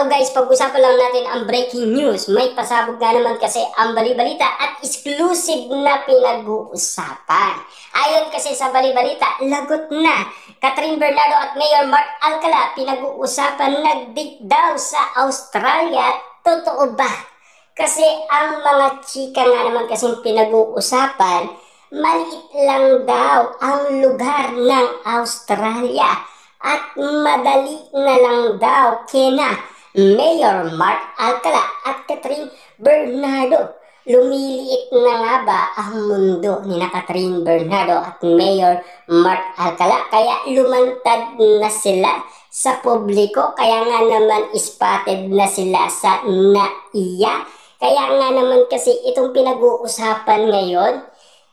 So guys, pag-usapan lang natin ang breaking news. May pasabog na naman kasi ang balibalita at exclusive na pinag-uusapan. Ayon kasi sa balibalita, lagot na. Catherine Bernardo at Mayor Mark Alcala pinag-uusapan nag-date daw sa Australia. Totoo ba? Kasi ang mga chika nga naman kasing pinag-uusapan, maliit lang daw ang lugar ng Australia. At madali na lang daw kina Mayor Mark Alcala at Catherine Bernardo. Lumiliit na nga ba ang mundo ni Catherine Bernardo at Mayor Mark Alcala? Kaya lumantad na sila sa publiko. Kaya nga naman spotted na sila sa NAIA. Kaya nga naman kasi itong pinag-uusapan ngayon,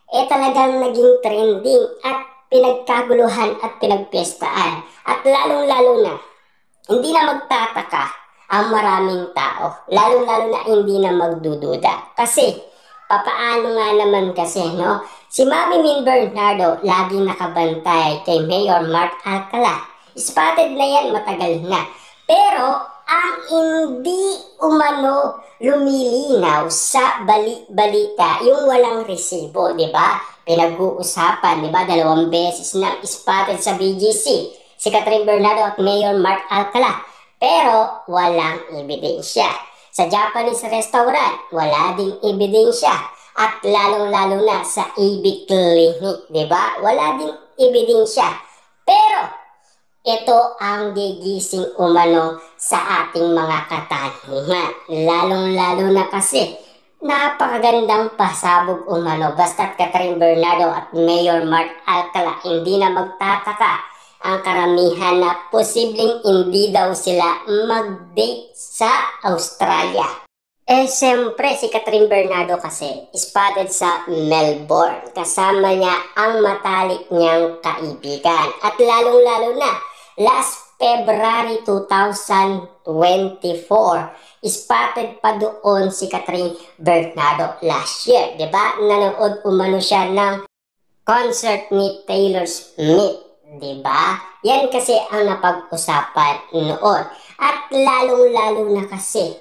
talagang naging trending at pinagkaguluhan at pinagpestaan. At lalong-lalo na, hindi na magtataka ang maraming tao. Lalong-lalo na hindi na magdududa. Kasi, papaano nga naman kasi, no? Si Mami Min Bernardo, laging nakabantay kay Mayor Mark Alcala. Spotted na yan, matagal na. Pero, ang hindi umano lumilinaw sa balita, yung walang resibo, di ba? Pinag-uusapan, di ba? 2 beses na spotted sa BGC si Catherine Bernardo at Mayor Mark Alcala. Pero walang ebidensya. Sa Japanese restaurant, wala ding ebidensya. At lalong-lalo na sa AB Clinic, di ba? Wala ding ebidensya. Pero ito ang gigising umano sa ating mga katanungan. Lalong-lalo na kasi napakagandang pasabog umano. Basta't Catherine Bernardo at Mayor Mark Alcala, hindi na magtataka ang karamihan na posibleng hindi daw sila mag-date sa Australia. Siyempre si Catherine Bernardo kasi spotted sa Melbourne. Kasama niya ang matalik niyang kaibigan. At lalong-lalo na, last February 2024, spotted pa doon si Catherine Bernardo last year. Diba? Nanood umano siya ng concert ni Taylor Swift. Diba? Yan kasi ang napag-usapan noon. At lalong-lalo na kasi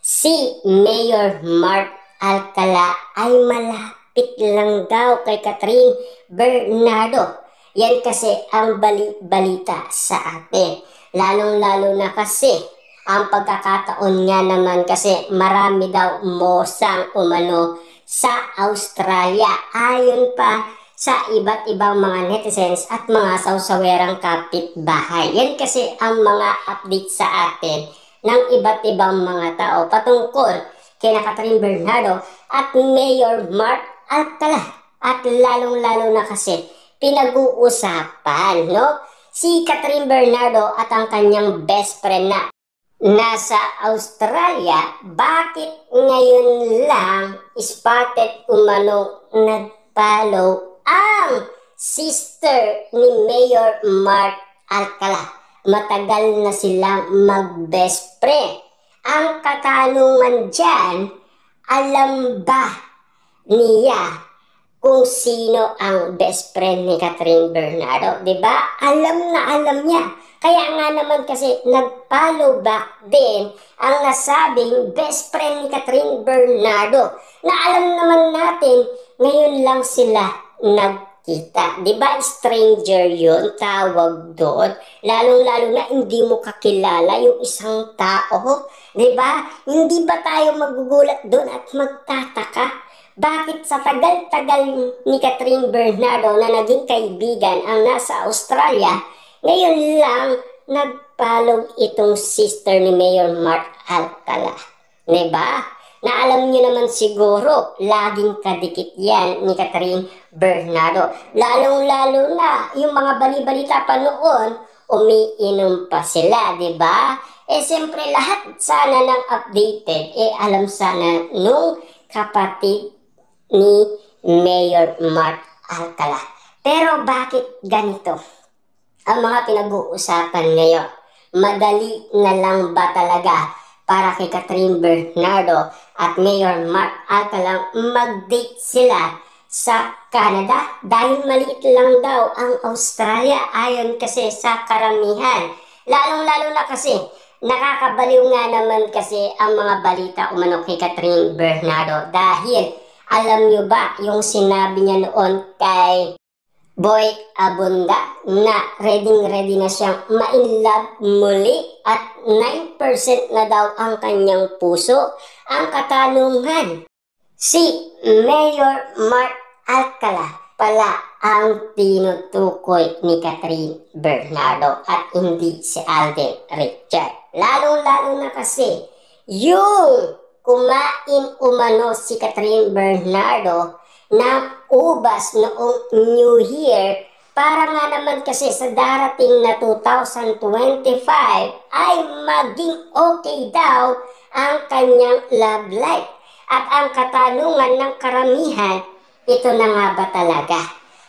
si Mayor Mark Alcala ay malapit lang daw kay Catherine Bernardo. Yan kasi ang balita sa atin. Lalong-lalo na kasi ang pagkakataon nga naman kasi marami daw mosang umano sa Australia. Ayon pa sa iba't ibang mga netizens at mga sawsawerang kapitbahay. Yan kasi ang mga update sa atin ng iba't ibang mga tao patungkol kina Catherine Bernardo at Mayor Mark Alcala. At lalong-lalo na kasi pinag-uusapan, no? Si Catherine Bernardo at ang kanyang best friend na nasa Australia, bakit ngayon lang spotted umano nag-follow ang sister ni Mayor Mark Alcala? Matagal na silang mag-best friend. Ang katanungan dyan, alam ba niya kung sino ang best friend ni Catherine Bernardo? Diba? Alam na alam niya. Kaya nga naman kasi nag-follow back din ang nasabing best friend ni Catherine Bernardo na alam naman natin ngayon lang sila nagkita. Diba stranger yun, tawag doon? Lalong-lalo na hindi mo kakilala yung isang tao. Diba? Hindi ba tayo magugulat doon at magtataka? Bakit sa tagal-tagal ni Catherine Bernardo na naging kaibigan ang nasa Australia, ngayon lang nag-follow itong sister ni Mayor Mark Alcala? Diba? Na alam niyo naman siguro, laging kadikit yan ni Catherine Bernardo. Lalong-lalo na, yung mga balibalita pa noon, umiinom pa sila, diba? Siyempre lahat sana ng updated, alam sana nung kapatid ni Mayor Mark Alcala. Pero bakit ganito ang mga pinag-uusapan ngayon? Madali na lang ba talaga para kay Catherine Bernardo at Mayor Mark Alcala mag-date sila sa Canada? Dahil maliit lang daw ang Australia ayon kasi sa karamihan. Lalong-lalo na kasi nakakabaliw nga naman kasi ang mga balita umano kay Catherine Bernardo dahil alam nyo ba yung sinabi niya noon kay Boy Abunda na ready na siyang ma-inlove muli at 9% na daw ang kanyang puso. Ang katanungan, si Mayor Mark Alcala pala ang tinutukoy ni Catherine Bernardo at hindi si Alden Richard. Lalong-lalo na kasi yung kumain umano si Catherine Bernardo ng ubas noong New Year para nga naman kasi sa darating na 2025 ay maging okay daw ang kanyang love life. At ang katanungan ng karamihan, ito na nga ba talaga?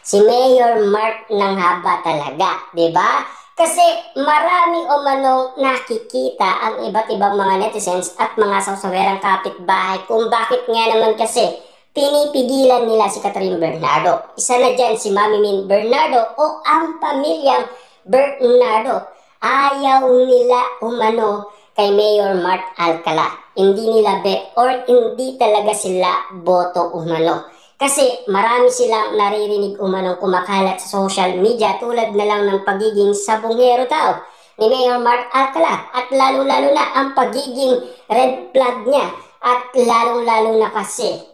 Si Mayor Mark na nga ba talaga? Diba? Kasi marami umanong nakikita ang iba't ibang mga netizens at mga sawsawerang kapitbahay kung bakit nga naman kasi pinipigilan nila si Catherine Bernardo. Isa na dyan si Mami Min Bernardo o ang pamilyang Bernardo. Ayaw nila umano kay Mayor Mark Alcala. Hindi nila bet or hindi talaga sila boto umano. Kasi marami silang naririnig umanong kumakalat sa social media tulad na lang ng pagiging sabongero daw ni Mayor Mark Alcala at lalo-lalo na ang pagiging red flag niya at lalong-lalo na kasi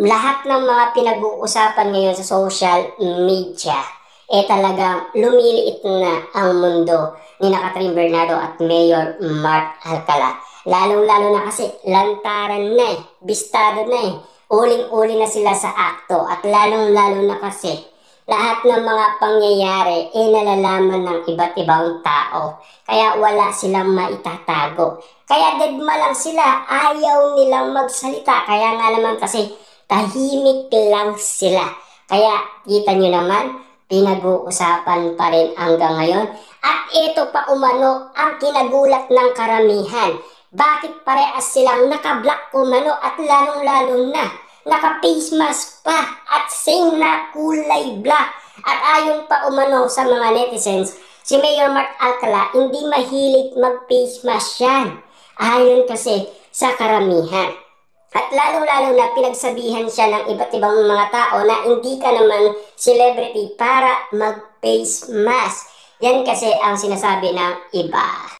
lahat ng mga pinag-uusapan ngayon sa social media talagang lumiliit na ang mundo ni Catherine Bernardo at Mayor Mark Alcala. Lalong-lalo na kasi lantaran na bistado na uling-uli na sila sa akto at lalong-lalo na kasi lahat ng mga pangyayari nalalaman ng iba't ibang tao. Kaya wala silang maitatago. Kaya deadma lang sila, ayaw nilang magsalita. Kaya nga naman kasi tahimik lang sila. Kaya kita nyo naman, pinag-uusapan pa rin hanggang ngayon. At ito pa umano ang kinagulat ng karamihan. Bakit parehas silang naka-black umano at lalong-lalo na naka-face mask pa at same na kulay black. At ayon pa umano sa mga netizens, si Mayor Mark Alcala hindi mahilig mag-face mask yan. Ayon kasi sa karamihan. At lalong-lalo na pinagsabihan siya ng iba't ibang mga tao na hindi ka naman celebrity para mag-face mask. Yan kasi ang sinasabi ng iba.